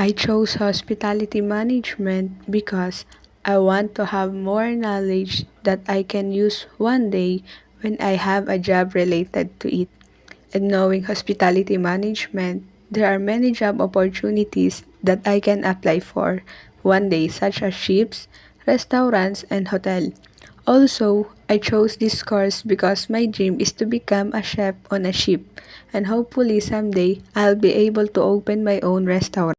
I chose hospitality management because I want to have more knowledge that I can use one day when I have a job related to it. And knowing hospitality management, there are many job opportunities that I can apply for one day, such as ships, restaurants, and hotel. Also, I chose this course because my dream is to become a chef on a ship, and hopefully someday I'll be able to open my own restaurant.